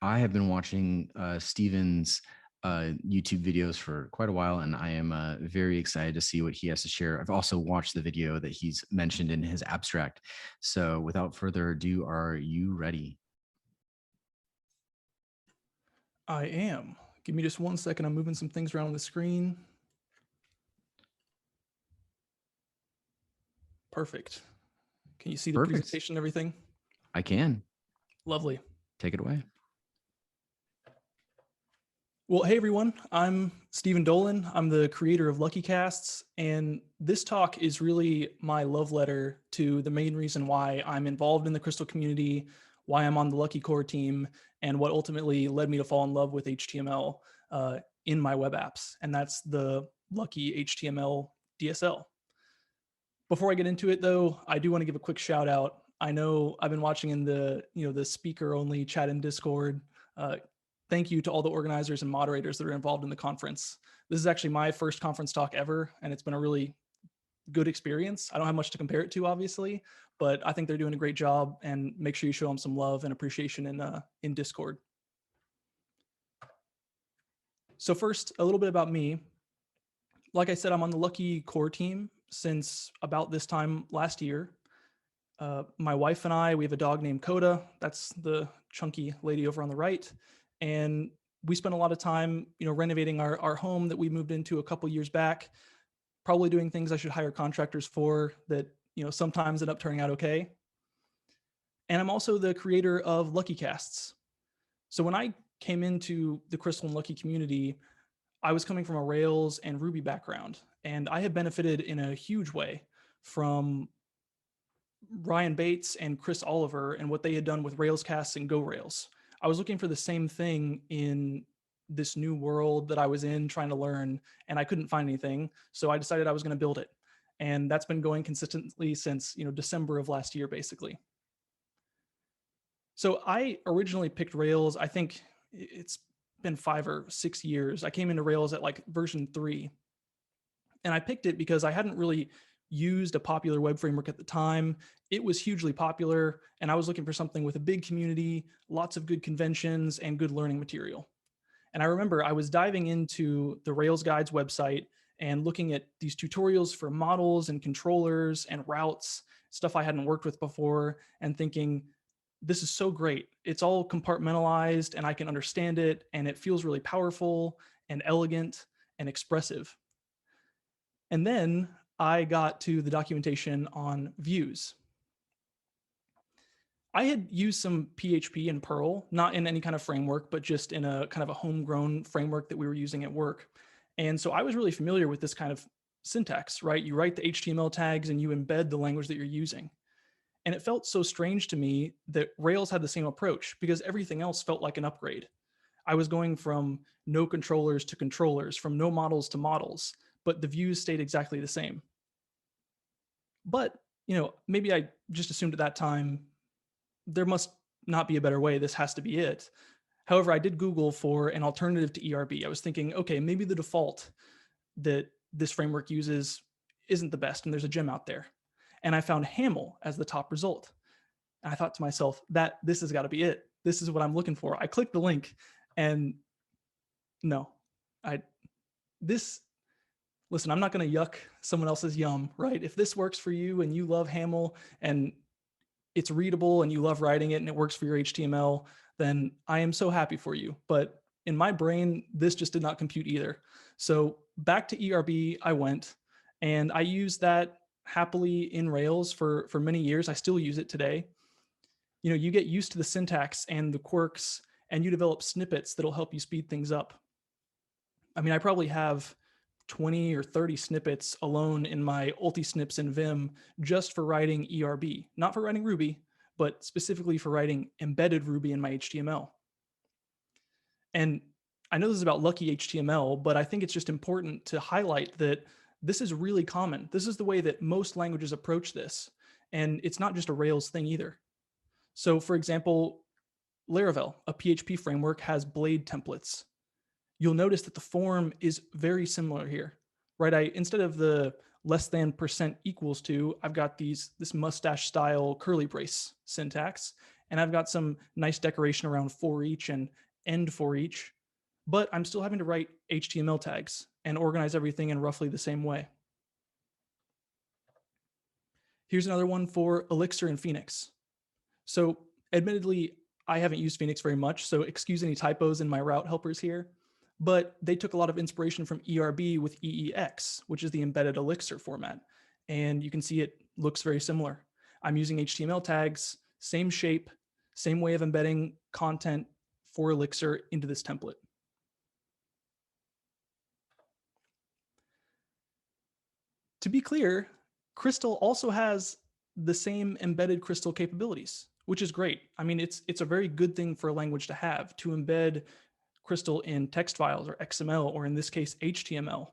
I have been watching Stephen's YouTube videos for quite a while, and I am very excited to see what he has to share. I've also watched the video that he's mentioned in his abstract. So without further ado, are you ready? I am. Give me just 1 second. I'm moving some things around on the screen. Perfect. Can you see the Perfect. presentation and everything? I can. Lovely. Take it away. Well, hey everyone, I'm Stephen Dolan. I'm the creator of LuckyCasts, and this talk is really my love letter to the main reason why I'm involved in the Crystal community, why I'm on the Lucky Core team, and what ultimately led me to fall in love with HTML in my web apps, and that's the Lucky HTML DSL. Before I get into it, though, I do want to give a quick shout out. I know I've been watching in the speaker only chat in Discord. Uh, Thank you to all the organizers and moderators that are involved in the conference. This is actually my first conference talk ever, and it's been a really good experience. I don't have much to compare it to, obviously, but I think they're doing a great job. And make sure you show them some love and appreciation in Discord. So first, a little bit about me. Like I said, I'm on the Lucky Core team since about this time last year. My wife and I, we have a dog named Coda. That's the chunky lady over on the right. And we spent a lot of time, renovating our home that we moved into a couple years back, probably doing things I should hire contractors for that, sometimes end up turning out okay. And I'm also the creator of LuckyCasts. So when I came into the Crystal and Lucky community, I was coming from a Rails and Ruby background, and I have benefited in a huge way from Ryan Bates and Chris Oliver and what they had done with Railscasts and Go Rails. I was looking for the same thing in this new world that I was in trying to learn, and I couldn't find anything. So I decided I was going to build it. And that's been going consistently since, December of last year, basically. So I originally picked Rails. I think it's been 5 or 6 years. I came into Rails at like version 3. And I picked it because I hadn't really used a popular web framework at the time. It was hugely popular, and I was looking for something with a big community, lots of good conventions, and good learning material. And I remember I was diving into the Rails Guides website and looking at these tutorials for models and controllers and routes, stuff I hadn't worked with before, and thinking, this is so great. It's all compartmentalized and I can understand it, and it feels really powerful and elegant and expressive. And then I got to the documentation on views. I had used some PHP and Perl, not in any kind of framework, but just in a kind of a homegrown framework that we were using at work. And so I was really familiar with this kind of syntax, right? You write the HTML tags and you embed the language that you're using. And it felt so strange to me that Rails had the same approach because everything else felt like an upgrade. I was going from no controllers to controllers, from no models to models, but the views stayed exactly the same. But, maybe I just assumed at that time there must not be a better way. This has to be it. However, I did Google for an alternative to ERB. I was thinking, okay, maybe the default that this framework uses isn't the best, and there's a gem out there. And I found Haml as the top result. And I thought to myself, that this has got to be it. This is what I'm looking for. I clicked the link, and no, listen, I'm not going to yuck someone else's yum, right? If this works for you and you love Haml and it's readable and you love writing it and it works for your HTML, then I am so happy for you. But in my brain, this just did not compute either. So back to ERB I went, and I used that happily in Rails for many years. I still use it today. You get used to the syntax and the quirks, and you develop snippets that'll help you speed things up. I mean, I probably have 20 or 30 snippets alone in my ulti-snips in Vim just for writing ERB, not for writing Ruby, but specifically for writing embedded Ruby in my HTML. And I know this is about Lucky HTML, but I think it's just important to highlight that this is really common. This is the way that most languages approach this. And it's not just a Rails thing either. So for example, Laravel, a PHP framework, has blade templates. You'll notice that the form is very similar here, right? Instead of the less than % equals to, I've got this mustache style curly brace syntax, and I've got some nice decoration around for each and end for each, but I'm still having to write HTML tags and organize everything in roughly the same way. Here's another one for Elixir and Phoenix. So admittedly, I haven't used Phoenix very much, so excuse any typos in my route helpers here, but they took a lot of inspiration from ERB with EEX, which is the embedded Elixir format. And you can see it looks very similar. I'm using HTML tags, same shape, same way of embedding content for Elixir into this template. To be clear, Crystal also has the same embedded Crystal capabilities, which is great. I mean, it's a very good thing for a language to have, to embed Crystal in text files or XML, or in this case, HTML.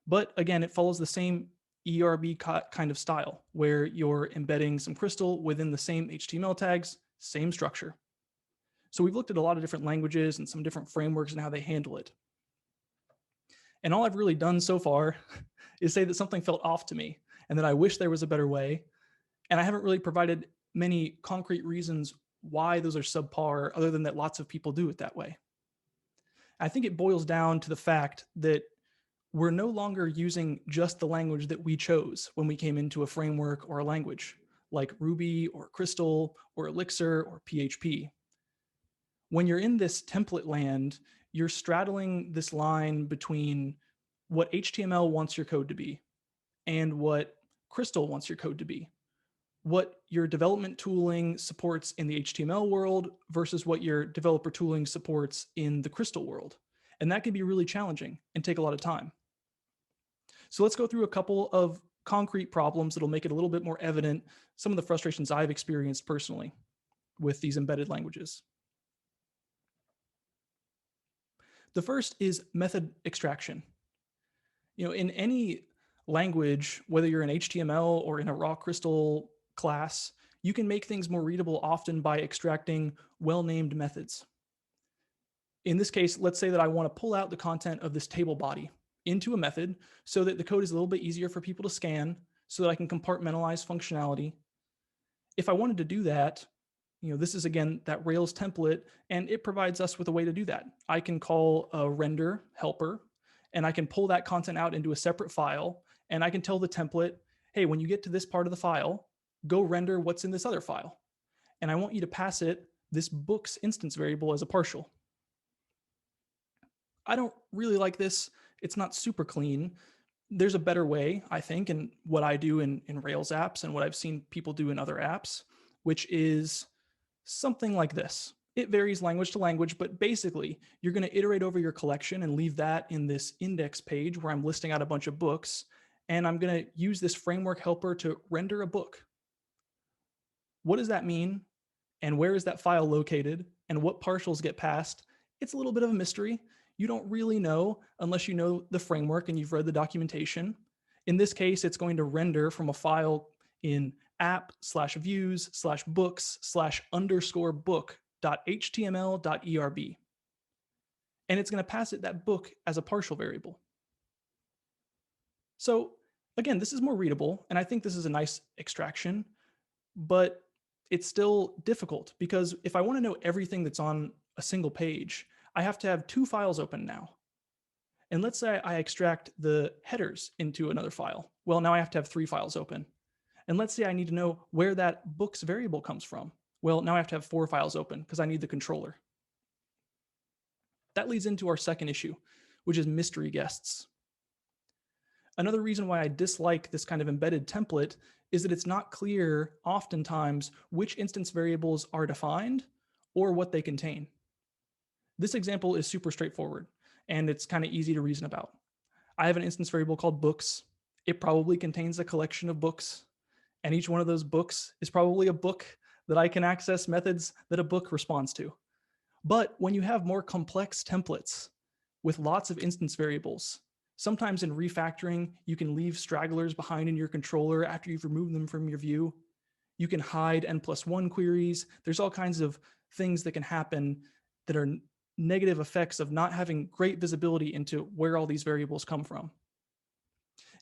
But again, it follows the same ERB kind of style, where you're embedding some Crystal within the same HTML tags, same structure. So we've looked at a lot of different languages and some different frameworks and how they handle it. And all I've really done so far is say that something felt off to me and that I wish there was a better way. And I haven't really provided many concrete reasons why those are subpar, other than that lots of people do it that way. I think it boils down to the fact that we're no longer using just the language that we chose when we came into a framework or a language, like Ruby or Crystal or Elixir or PHP. When you're in this template land, you're straddling this line between what HTML wants your code to be and what Crystal wants your code to be. What your development tooling supports in the HTML world versus what your developer tooling supports in the Crystal world. And that can be really challenging and take a lot of time. So let's go through a couple of concrete problems that'll make it a little bit more evident some of the frustrations I've experienced personally with these embedded languages. The first is method extraction. In any language, whether you're in HTML or in a raw Crystal class, you can make things more readable often by extracting well-named methods. In this case, let's say that I want to pull out the content of this table body into a method so that the code is a little bit easier for people to scan, so that I can compartmentalize functionality. If I wanted to do that, this is again that Rails template, and it provides us with a way to do that. I can call a render helper, and I can pull that content out into a separate file, and I can tell the template, hey, when you get to this part of the file, go render what's in this other file. And I want you to pass it this books instance variable as a partial. I don't really like this. It's not super clean. There's a better way, I think, in what I do in Rails apps and what I've seen people do in other apps, which is something like this. It varies language to language, but basically you're going to iterate over your collection and leave that in this index page where I'm listing out a bunch of books, and I'm going to use this framework helper to render a book. What does that mean? And where is that file located? And what partials get passed? It's a little bit of a mystery. You don't really know unless you know the framework and you've read the documentation. In this case, it's going to render from a file in app/views/books/_book.html.erb. And it's going to pass it that book as a partial variable. So again, this is more readable, and I think this is a nice extraction, but it's still difficult because if I want to know everything that's on a single page, I have to have two files open now. And let's say I extract the headers into another file. Well, now I have to have three files open. And let's say I need to know where that books variable comes from. Well, now I have to have four files open because I need the controller. That leads into our second issue, which is mystery guests. Another reason why I dislike this kind of embedded template is that it's not clear oftentimes which instance variables are defined or what they contain. This example is super straightforward, and it's kind of easy to reason about. I have an instance variable called books. It probably contains a collection of books, and each one of those books is probably a book that I can access methods that a book responds to. But when you have more complex templates with lots of instance variables, sometimes in refactoring, you can leave stragglers behind in your controller after you've removed them from your view. You can hide n+1 queries. There's all kinds of things that can happen that are negative effects of not having great visibility into where all these variables come from.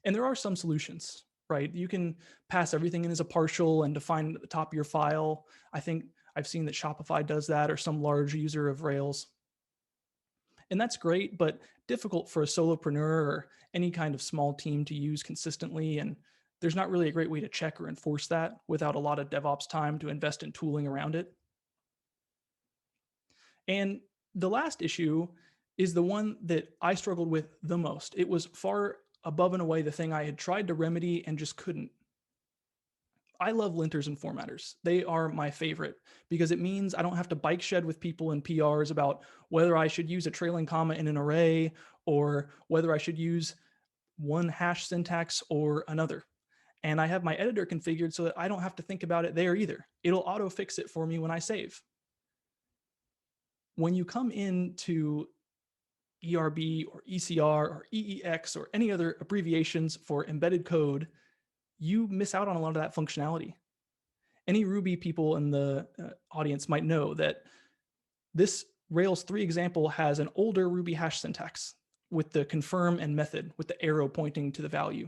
And there are some solutions, right? You can pass everything in as a partial and define at the top of your file. I think I've seen that Shopify does that, or some large user of Rails. And that's great, but difficult for a solopreneur or any kind of small team to use consistently. And there's not really a great way to check or enforce that without a lot of DevOps time to invest in tooling around it. And the last issue is the one that I struggled with the most. It was far above and away the thing I had tried to remedy and just couldn't. I love linters and formatters. They are my favorite because it means I don't have to bike shed with people in PRs about whether I should use a trailing comma in an array or whether I should use one hash syntax or another. And I have my editor configured so that I don't have to think about it there either. It'll auto fix it for me when I save. When you come into ERB or ECR or EEX or any other abbreviations for embedded code, you miss out on a lot of that functionality. Any Ruby people in the audience might know that this Rails 3 example has an older Ruby hash syntax with the confirm and method with the arrow pointing to the value.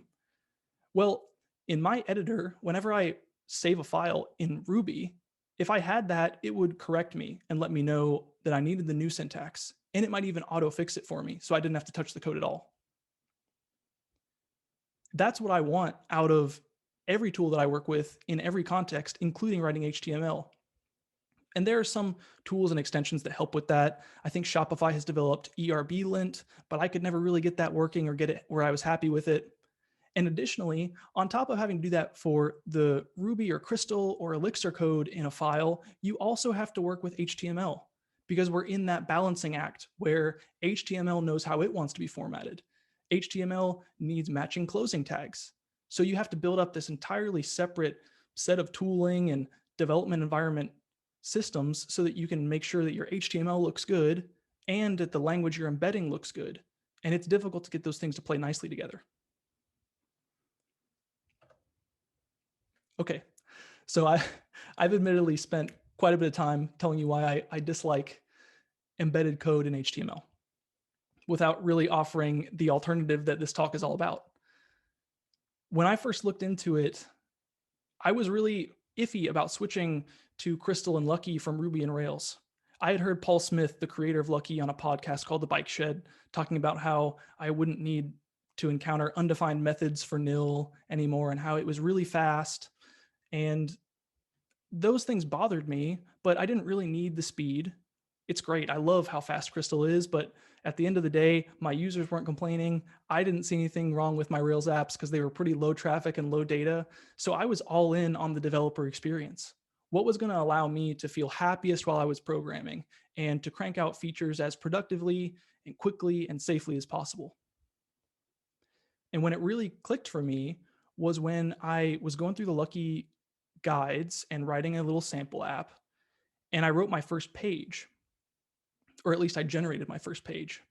Well, in my editor, whenever I save a file in Ruby, if I had that, it would correct me and let me know that I needed the new syntax. And it might even auto fix it for me, so I didn't have to touch the code at all. That's what I want out of every tool that I work with in every context, including writing HTML. And there are some tools and extensions that help with that. I think Shopify has developed ERB lint, but I could never really get that working or get it where I was happy with it. And additionally, on top of having to do that for the Ruby or Crystal or Elixir code in a file, you also have to work with HTML because we're in that balancing act where HTML knows how it wants to be formatted. HTML needs matching closing tags. So you have to build up this entirely separate set of tooling and development environment systems so that you can make sure that your HTML looks good and that the language you're embedding looks good. And it's difficult to get those things to play nicely together. Okay, so I've admittedly spent quite a bit of time telling you why I dislike embedded code in HTML without really offering the alternative that this talk is all about. When I first looked into it, I was really iffy about switching to Crystal and Lucky from Ruby and Rails. I had heard Paul Smith, the creator of Lucky, on a podcast called The Bike Shed, talking about how I wouldn't need to encounter undefined methods for nil anymore and how it was really fast. And those things bothered me, but I didn't really need the speed. It's great. I love how fast Crystal is, but at the end of the day, my users weren't complaining. I didn't see anything wrong with my Rails apps because they were pretty low traffic and low data. So I was all in on the developer experience. What was going to allow me to feel happiest while I was programming and to crank out features as productively and quickly and safely as possible. And when it really clicked for me was when I was going through the Lucky guides and writing a little sample app, and I wrote my first page, or at least I generated my first page,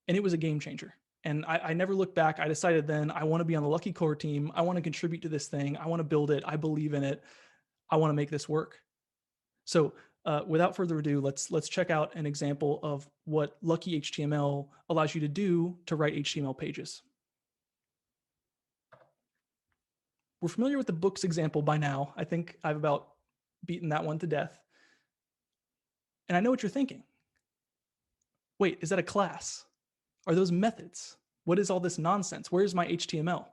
and it was a game changer. And I never looked back. I decided then I want to be on the Lucky core team. I want to contribute to this thing. I want to build it. I believe in it. I want to make this work. So without further ado, let's check out an example of what Lucky HTML allows you to do to write HTML pages. We're familiar with the books example by now. I think I've about beaten that one to death. And I know what you're thinking. Wait, is that a class? Are those methods? What is all this nonsense? Where's my HTML?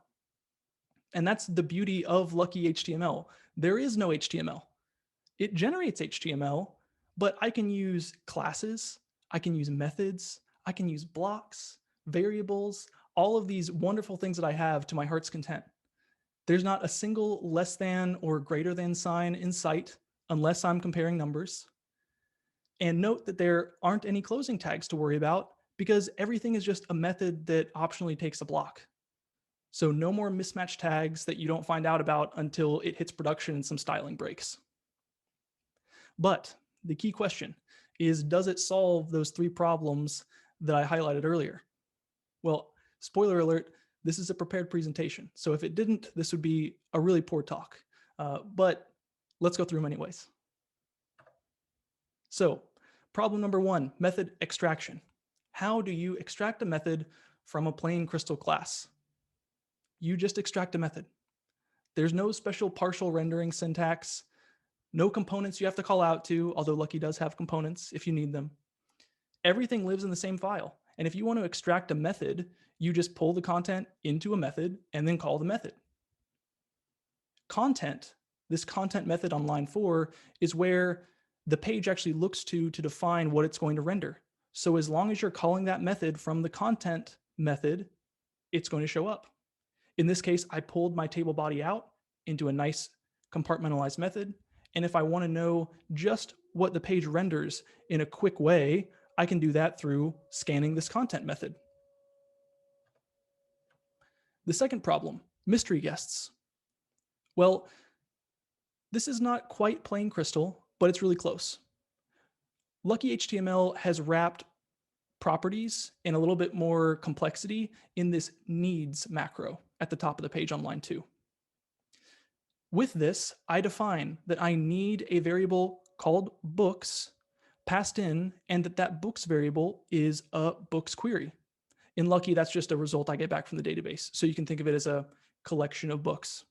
And that's the beauty of Lucky HTML. There is no HTML. It generates HTML, but I can use classes, I can use methods, I can use blocks, variables, all of these wonderful things that I have to my heart's content. There's not a single less than or greater than sign in sight unless I'm comparing numbers. And note that there aren't any closing tags to worry about because everything is just a method that optionally takes a block. So no more mismatched tags that you don't find out about until it hits production and some styling breaks. But the key question is, does it solve those three problems that I highlighted earlier? Well, spoiler alert, this is a prepared presentation. So if it didn't, this would be a really poor talk. But let's go through them anyways. So problem number one, method extraction. How do you extract a method from a plain Crystal class? You just extract a method. There's no special partial rendering syntax. No components you have to call out to, although Lucky does have components if you need them. Everything lives in the same file. And if you want to extract a method, you just pull the content into a method and then call the method. Content, this content method on line 4, is where the page actually looks to define what it's going to render. So as long as you're calling that method from the content method, it's going to show up. In this case, I pulled my table body out into a nice compartmentalized method. And if I want to know just what the page renders in a quick way, I can do that through scanning this content method. The second problem, mystery guests. Well, this is not quite plain crystal, but it's really close. Lucky HTML has wrapped properties and a little bit more complexity in this needs macro at the top of the page on line 2. With this, I define that I need a variable called books passed in, and that books variable is a books query. In Lucky, that's just a result I get back from the database. So you can think of it as a collection of books.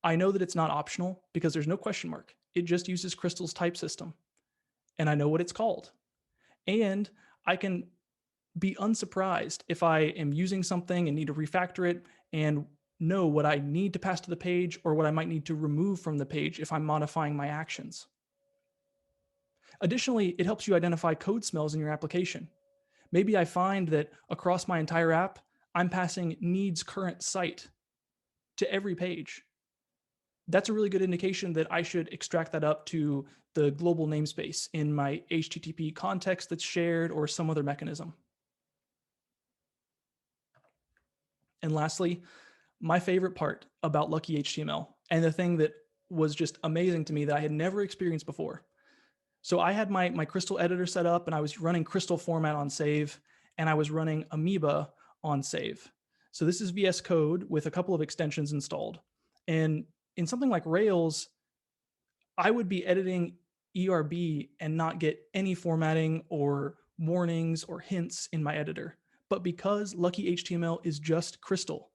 I know that it's not optional because there's no question mark. It just uses Crystal's type system. And I know what it's called. And I can be unsurprised if I am using something and need to refactor it and know what I need to pass to the page or what I might need to remove from the page if I'm modifying my actions. Additionally, it helps you identify code smells in your application. Maybe I find that across my entire app, I'm passing needs current site to every page. That's a really good indication that I should extract that up to the global namespace in my HTTP context that's shared or some other mechanism. And lastly, my favorite part about Lucky HTML, and the thing that was just amazing to me that I had never experienced before. So I had my Crystal editor set up and I was running Crystal format on save, and I was running Amoeba on save. So this is VS Code with a couple of extensions installed. And in something like Rails, I would be editing ERB and not get any formatting or warnings or hints in my editor. But because Lucky HTML is just Crystal,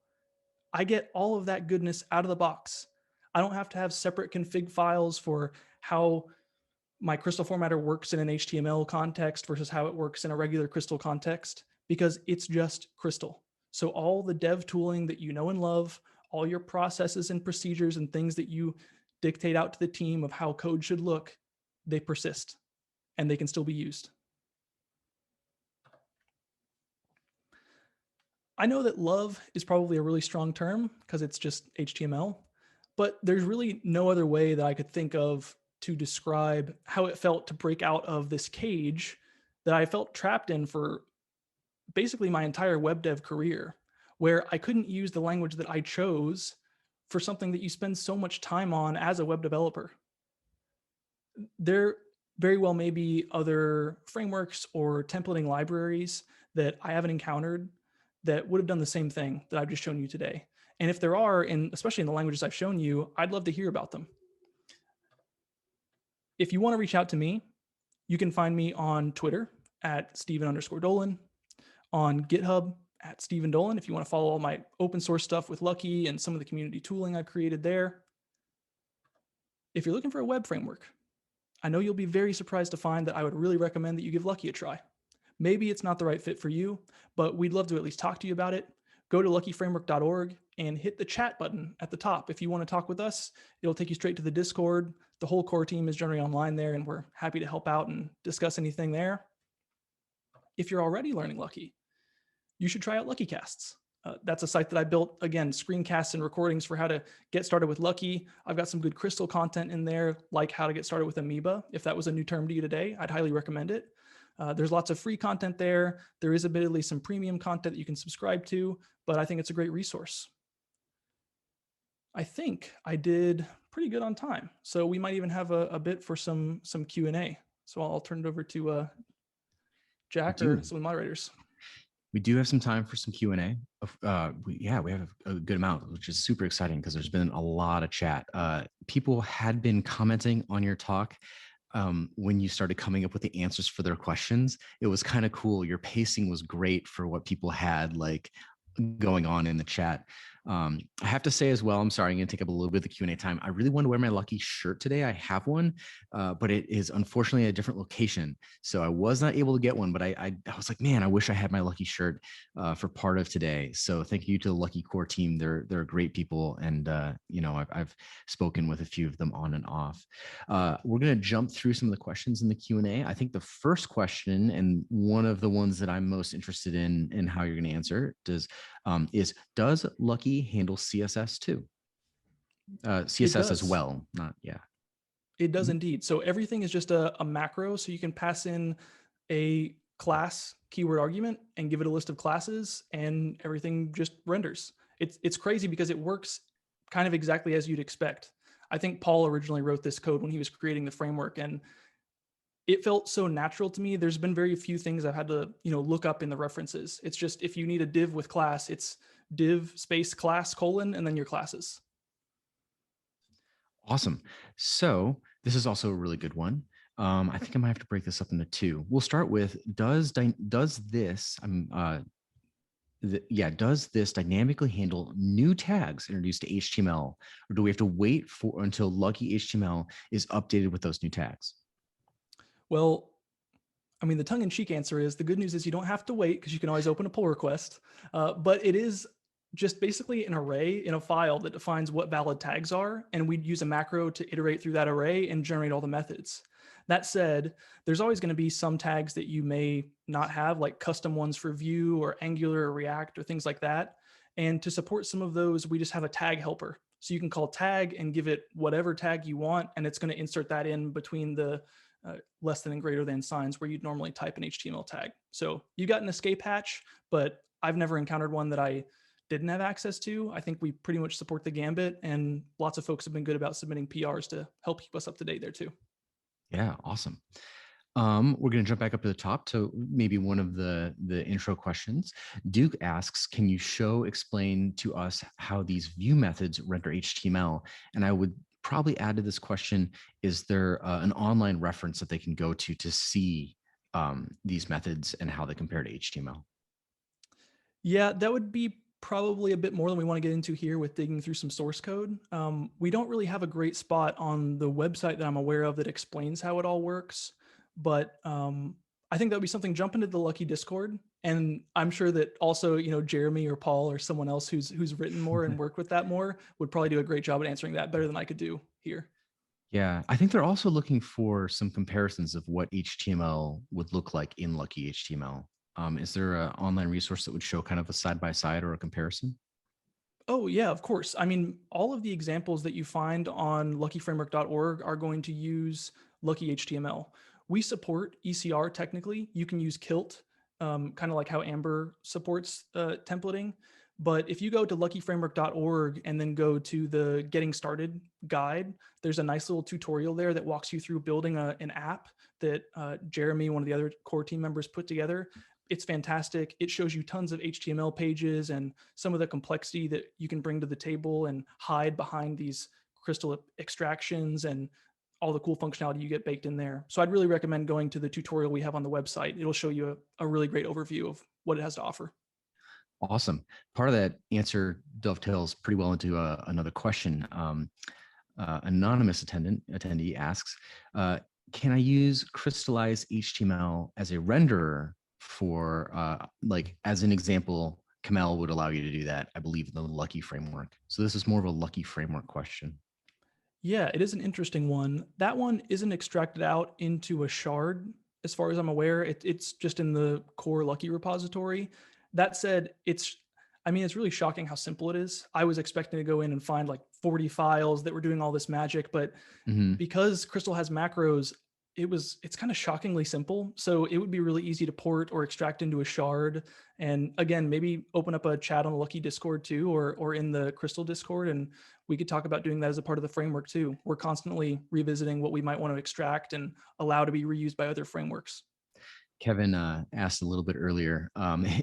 I get all of that goodness out of the box. I don't have to have separate config files for how my Crystal formatter works in an HTML context versus how it works in a regular Crystal context, because it's just Crystal. So all the dev tooling that you know and love, all your processes and procedures and things that you dictate out to the team of how code should look, they persist and they can still be used. I know that love is probably a really strong term because it's just HTML, but there's really no other way that I could think of to describe how it felt to break out of this cage that I felt trapped in for basically my entire web dev career, where I couldn't use the language that I chose for something that you spend so much time on as a web developer. There very well may be other frameworks or templating libraries that I haven't encountered that would have done the same thing that I've just shown you today. And if there are, especially in the languages I've shown you, I'd love to hear about them. If you want to reach out to me, you can find me on Twitter at Stephen_Dolan, on GitHub at Stephen Dolan, if you want to follow all my open source stuff with Lucky and some of the community tooling I've created there. If you're looking for a web framework, I know you'll be very surprised to find that I would really recommend that you give Lucky a try. Maybe it's not the right fit for you, but we'd love to at least talk to you about it. Go to luckyframework.org and hit the chat button at the top. If you want to talk with us, it'll take you straight to the Discord. The whole core team is generally online there, and we're happy to help out and discuss anything there. If you're already learning Lucky, you should try out LuckyCasts. That's a site that I built, again, screencasts and recordings for how to get started with Lucky. I've got some good Crystal content in there, like how to get started with Amoeba. If that was a new term to you today, I'd highly recommend it. There's lots of free content there. There is admittedly some premium content that you can subscribe to, but I think it's a great resource. I think I did pretty good on time. So we might even have a bit for some Q&A. So I'll turn it over to Jack or some of the moderators. We do have some time for some Q&A. We have a good amount, which is super exciting because there's been a lot of chat. People had been commenting on your talk when you started coming up with the answers for their questions. It was kind of cool. Your pacing was great for what people had like going on in the chat. I have to say as well, I'm sorry, I'm going to take up a little bit of the Q&A time. I really want to wear my Lucky shirt today. I have one, but it is unfortunately a different location. So I was not able to get one, but I was like, man, I wish I had my Lucky shirt for part of today. So thank you to the Lucky Core team. They're great people. And, I've spoken with a few of them on and off. We're going to jump through some of the questions in the Q&A. I think the first question, and one of the ones that I'm most interested in how you're going to answer, is does Lucky handle CSS too? It CSS as does. well, not, yeah. It does Mhm. indeed. So everything is just a macro. So you can pass in a class keyword argument and give it a list of classes, and everything just renders. It's crazy because it works kind of exactly as you'd expect. I think Paul originally wrote this code when he was creating the framework, and it felt so natural to me. There's been very few things I've had to, look up in the references. It's just if you need a div with class, it's div space class colon and then your classes. Awesome. So this is also a really good one. I think I might have to break this up into two. We'll start with does this does this dynamically handle new tags introduced to HTML, or do we have to wait for until Lucky HTML is updated with those new tags? Well, I mean, the tongue-in-cheek answer is the good news is you don't have to wait because you can always open a pull request. But it is just basically an array in a file that defines what valid tags are, and we'd use a macro to iterate through that array and generate all the methods. That said, there's always going to be some tags that you may not have, like custom ones for Vue or Angular or React or things like that. And to support some of those, we just have a tag helper. So you can call tag and give it whatever tag you want, and it's going to insert that in between the less than and greater than signs where you'd normally type an HTML tag. So you got an escape hatch, but I've never encountered one that I didn't have access to. I think we pretty much support the gambit, and lots of folks have been good about submitting PRs to help keep us up to date there too. Yeah, awesome. We're going to jump back up to the top to maybe one of the intro questions. Duke asks, can you explain to us how these view methods render HTML? And I would probably add to this question, is there an online reference that they can go to see these methods and how they compare to HTML? Yeah, that would be probably a bit more than we want to get into here with digging through some source code. We don't really have a great spot on the website that I'm aware of that explains how it all works, but I think that would be something. Jump into the Lucky Discord, and I'm sure that also Jeremy or Paul or someone else who's written more and worked with that more would probably do a great job at answering that better than I could do here. Yeah, I think they're also looking for some comparisons of what HTML would look like in Lucky HTML. Is there an online resource that would show kind of a side by side or a comparison? Oh, yeah, of course. I mean, all of the examples that you find on luckyframework.org are going to use Lucky HTML. We support ECR technically. You can use Kilt, kind of like how Amber supports templating. But if you go to luckyframework.org and then go to the Getting Started guide, there's a nice little tutorial there that walks you through building an app that Jeremy, one of the other core team members, put together. It's fantastic. It shows you tons of HTML pages and some of the complexity that you can bring to the table and hide behind these crystal extractions and all the cool functionality you get baked in there. So I'd really recommend going to the tutorial we have on the website. It'll show you a really great overview of what it has to offer. Awesome. Part of that answer dovetails pretty well into another question. Anonymous attendee asks, can I use crystallized HTML as a renderer for, like, as an example, Camel would allow you to do that, I believe, in the Lucky framework. So this is more of a Lucky framework question. Yeah, it is an interesting one. That one isn't extracted out into a shard, as far as I'm aware. It's just in the core Lucky repository. That said, it's really shocking how simple it is. I was expecting to go in and find like 40 files that were doing all this magic, but Mm-hmm. because Crystal has macros, it's kind of shockingly simple. So it would be really easy to port or extract into a shard. And again, maybe open up a chat on the Lucky Discord too, or in the Crystal Discord, and we could talk about doing that as a part of the framework too. We're constantly revisiting what we might want to extract and allow to be reused by other frameworks. Kevin asked a little bit earlier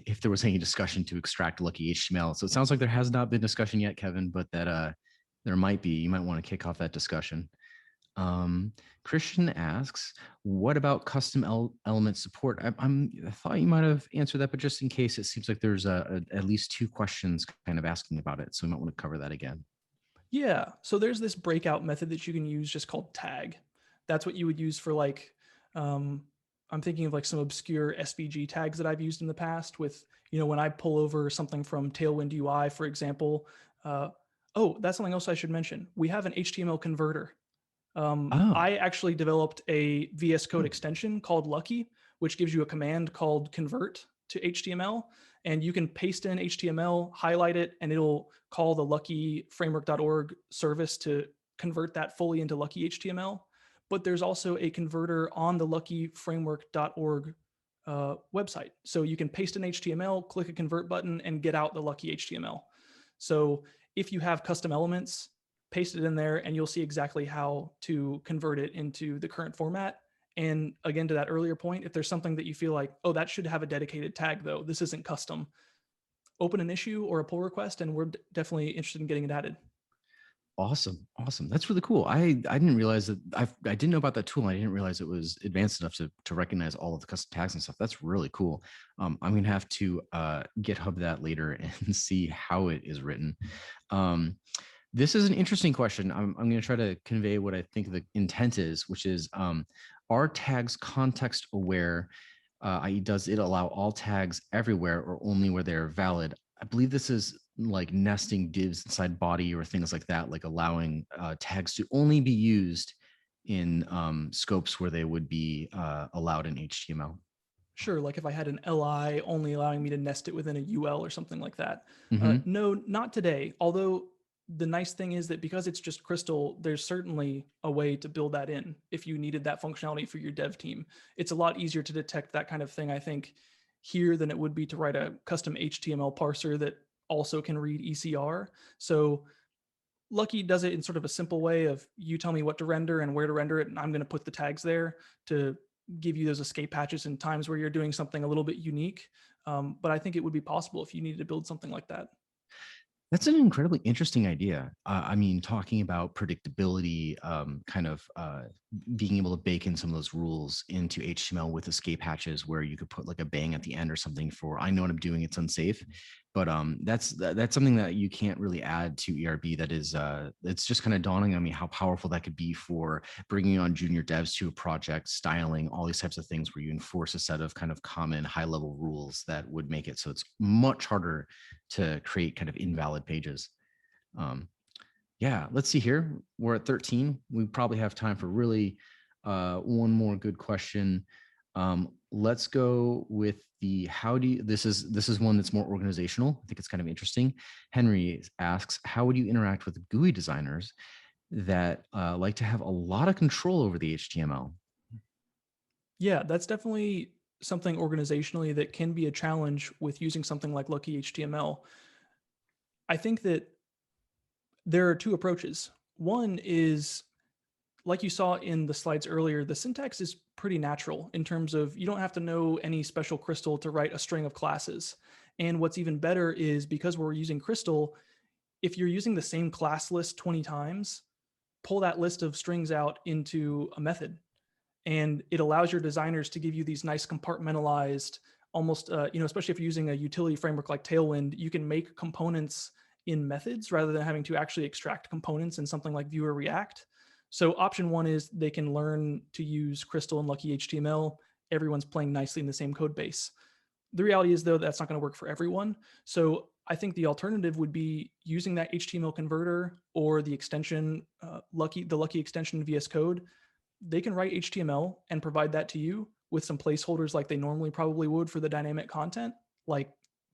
if there was any discussion to extract Lucky HTML. So it sounds like there has not been discussion yet, Kevin, but that there might be. You might want to kick off that discussion. Um, Christian asks, what about custom element support? I thought you might have answered that, but just in case, it seems like there's at least two questions kind of asking about it. So we might want to cover that again. Yeah. So there's this breakout method that you can use just called tag. That's what you would use for like, um, I'm thinking of like some obscure SVG tags that I've used in the past with, when I pull over something from Tailwind UI, for example. Uh, oh, that's something else I should mention. We have an HTML converter. Oh, I actually developed a VS Code hmm. extension called Lucky, which gives you a command called convert to HTML. And you can paste in HTML, highlight it, and it'll call the luckyframework.org service to convert that fully into Lucky HTML. But there's also a converter on the luckyframework.org website. So you can paste in HTML, click a convert button, and get out the Lucky HTML. So if you have custom elements, paste it in there and you'll see exactly how to convert it into the current format. And again, to that earlier point, if there's something that you feel like, oh, that should have a dedicated tag though, this isn't custom, open an issue or a pull request, and we're definitely interested in getting it added. Awesome. Awesome. That's really cool. I didn't realize that I didn't know about that tool. I didn't realize it was advanced enough to recognize all of the custom tags and stuff. That's really cool. I'm going to have to GitHub that later and see how it is written. This is an interesting question. I'm going to try to convey what I think the intent is, which is, are tags context aware? I.e., does it allow all tags everywhere or only where they're valid? I believe this is like nesting divs inside body or things like that, like allowing tags to only be used in scopes where they would be allowed in HTML. Sure, like if I had an LI only allowing me to nest it within a UL or something like that. Mm-hmm. No, not today. Although the nice thing is that because it's just Crystal, there's certainly a way to build that in if you needed that functionality for your dev team. It's a lot easier to detect that kind of thing, I think, here than it would be to write a custom HTML parser that also can read ECR. So Lucky does it in sort of a simple way of you tell me what to render and where to render it, and I'm going to put the tags there to give you those escape hatches in times where you're doing something a little bit unique. But I think it would be possible if you needed to build something like that. That's an incredibly interesting idea. I mean, talking about predictability, kind of being able to bake in some of those rules into HTML with escape hatches, where you could put like a bang at the end or something for I know what I'm doing, it's unsafe. But that's something that you can't really add to ERB. That is, it's just kind of dawning on me how powerful that could be for bringing on junior devs to a project, styling, all these types of things, where you enforce a set of kind of common high level rules that would make it so it's much harder to create kind of invalid pages. Um, yeah, let's see here. We're at 13. We probably have time for really one more good question. Let's go with the how do you, this is one that's more organizational. I think it's kind of interesting. Henry asks, how would you interact with GUI designers that like to have a lot of control over the HTML? Yeah, that's definitely something organizationally that can be a challenge with using something like Lucky HTML. I think that there are two approaches. One is, like you saw in the slides earlier, the syntax is pretty natural in terms of you don't have to know any special Crystal to write a string of classes. And what's even better is because we're using Crystal, if you're using the same class list 20 times, pull that list of strings out into a method. And it allows your designers to give you these nice compartmentalized, almost, especially if you're using a utility framework like Tailwind, you can make components in methods rather than having to actually extract components in something like Vue or React. So option one is they can learn to use Crystal and Lucky HTML. Everyone's playing nicely in the same code base. The reality is, though, that's not going to work for everyone. So I think the alternative would be using that HTML converter or the extension, the Lucky extension VS Code. They can write HTML and provide that to you with some placeholders like they normally probably would for the dynamic content, like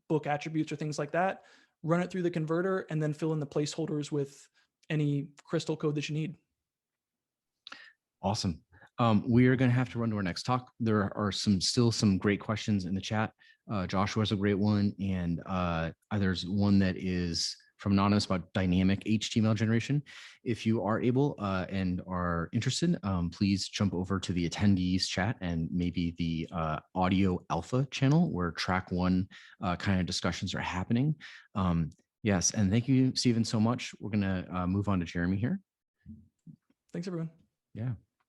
book attributes or things like that. Run it through the converter and then fill in the placeholders with any Crystal code that you need. Awesome. We are going to have to run to our next talk. There are still some great questions in the chat. Joshua has a great one, and there's one that is from Anonymous about dynamic HTML generation. If you are able and are interested, please jump over to the attendees chat and maybe the audio alpha channel where track one kind of discussions are happening. Yes, and thank you, Stephen, so much. We're going to move on to Jeremy here. Thanks, everyone. Yeah.